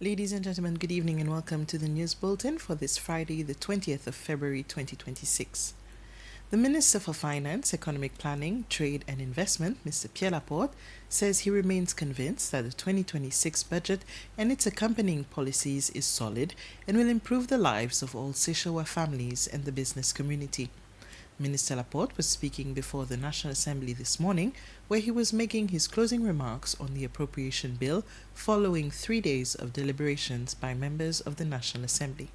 Ladies and gentlemen, good evening and welcome to the news bulletin for this Friday, the 20th of February 2026. The Minister for Finance, Economic Planning, Trade and Investment, Mr. Pierre Laporte, says he remains convinced that the 2026 budget and its accompanying policies is solid and will improve the lives of all Seychellois families and the business community. Minister Laporte was speaking before the National Assembly this morning, where he was making his closing remarks on the appropriation bill following 3 days of deliberations by members of the National Assembly.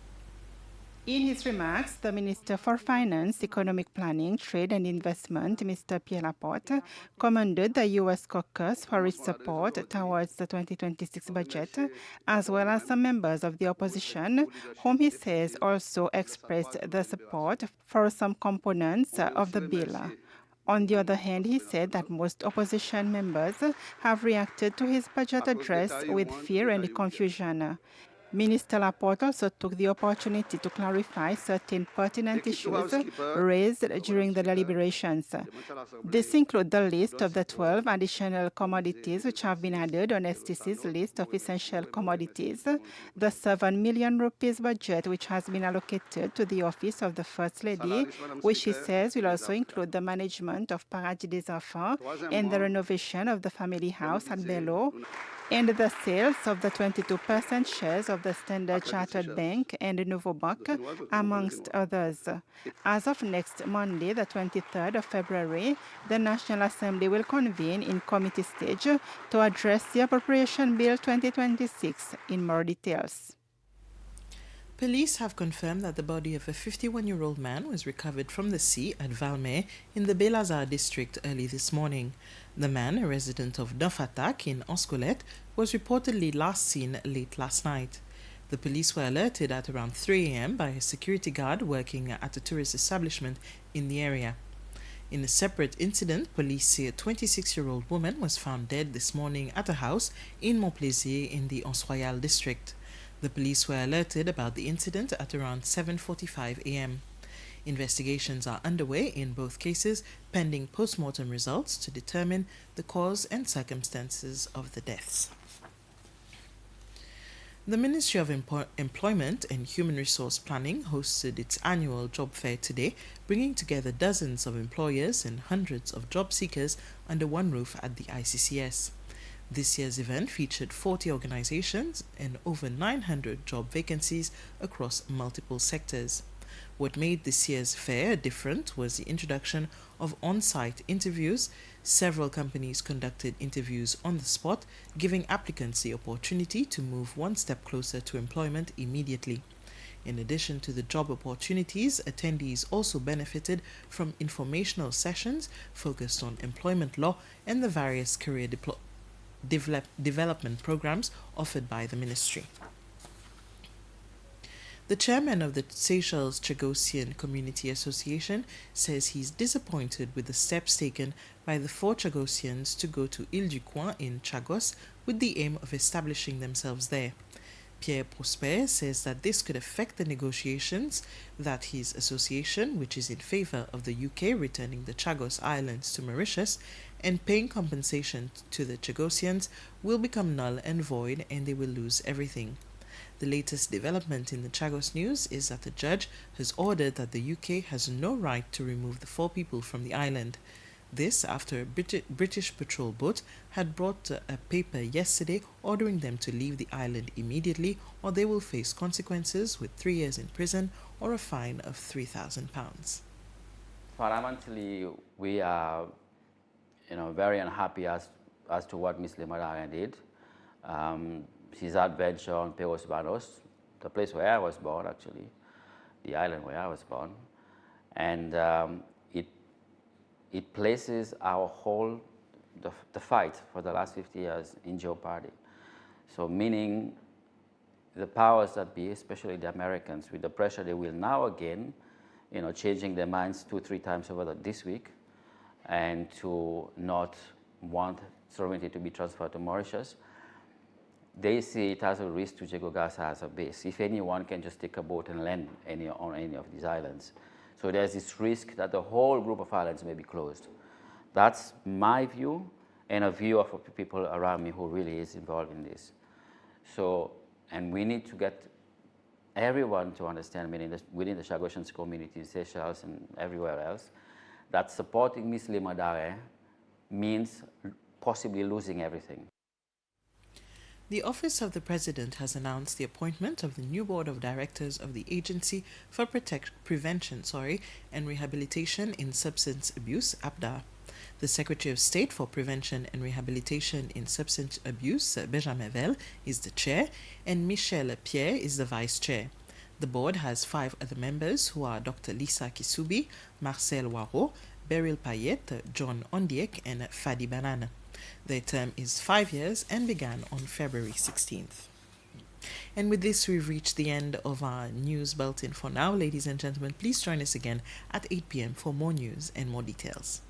In his remarks, the Minister for Finance, Economic Planning, Trade and Investment, Mr. Pierre Laporte, commended the U.S. caucus for its support towards the 2026 budget, as well as some members of the opposition, whom he says also expressed the support for some components of the bill. On the other hand, he said that most opposition members have reacted to his budget address with fear and confusion. Minister Laporte also took the opportunity to clarify certain pertinent issues raised during the deliberations. This includes the list of the 12 additional commodities which have been added on STC's list of essential commodities, the 7 million rupees budget which has been allocated to the office of the First Lady, which he says will also include the management of Paradis des Enfants and the renovation of the family house at Bello, and the sales of the 22% shares of the Standard Chartered Bank and Nouveau Bank, amongst others. As of next Monday, the 23rd of February, the National Assembly will convene in committee stage to address the Appropriation Bill 2026 in more details. Police have confirmed that the body of a 51-year-old man was recovered from the sea at Valmet in the Belazar district early this morning. The man, a resident of Dafatak in Oscolet, was reportedly last seen late last night. The police were alerted at around 3 a.m. by a security guard working at a tourist establishment in the area. In a separate incident, police say a 26-year-old woman was found dead this morning at a house in Montplaisir in the Anse-Royal district. The police were alerted about the incident at around 7:45 a.m. Investigations are underway in both cases, pending post-mortem results to determine the cause and circumstances of the deaths. The Ministry of Employment and Human Resource Planning hosted its annual job fair today, bringing together dozens of employers and hundreds of job seekers under one roof at the ICCS. This year's event featured 40 organizations and over 900 job vacancies across multiple sectors. What made this year's fair different was the introduction of on-site interviews. Several companies conducted interviews on the spot, giving applicants the opportunity to move one step closer to employment immediately. In addition to the job opportunities, attendees also benefited from informational sessions focused on employment law and the various career development programs offered by the ministry. The chairman of the Seychelles Chagosian Community Association says he's disappointed with the steps taken by the 4 Chagosians to go to Ile du Coin in Chagos with the aim of establishing themselves there. Pierre Prosper says that this could affect the negotiations, that his association, which is in favor of the UK returning the Chagos Islands to Mauritius and paying compensation to the Chagosians, will become null and void and they will lose everything. The latest development in the Chagos news is that the judge has ordered that the UK has no right to remove the 4 people from the island. This after a British patrol boat had brought a paper yesterday ordering them to leave the island immediately or they will face consequences with 3 years in prison or a fine of £3,000. Fundamentally, we are very unhappy as to what Ms. Limadaga did. His adventure on Peros Banos, the place where I was born actually, the island where I was born, and it places our whole, the fight for the last 50 years in jeopardy. So meaning the powers that be, especially the Americans, with the pressure they will now again, changing their minds 2-3 times over this week, and to not want sovereignty to be transferred to Mauritius, they see it as a risk to Chagos as a base. If anyone can just take a boat and land on any of these islands. So there's this risk that the whole group of islands may be closed. That's my view and a view of people around me who really is involved in this. So And we need to get everyone to understand within the Chagosian community in Seychelles and everywhere else that supporting Ms. Limadare means possibly losing everything. The Office of the President has announced the appointment of the new Board of Directors of the Agency for Prevention and Rehabilitation in Substance Abuse, APDA. The Secretary of State for Prevention and Rehabilitation in Substance Abuse, Benjamin Vell, is the chair, and Michel Pierre is the vice chair. The board has 5 other members who are Dr. Lisa Kisubi, Marcel Waro, Beryl Payet, John Ondiek, and Fadi Banana. Their term is 5 years and began on February 16th. And with this, we've reached the end of our news bulletin for now. Ladies and gentlemen, please join us again at 8 p.m. for more news and more details.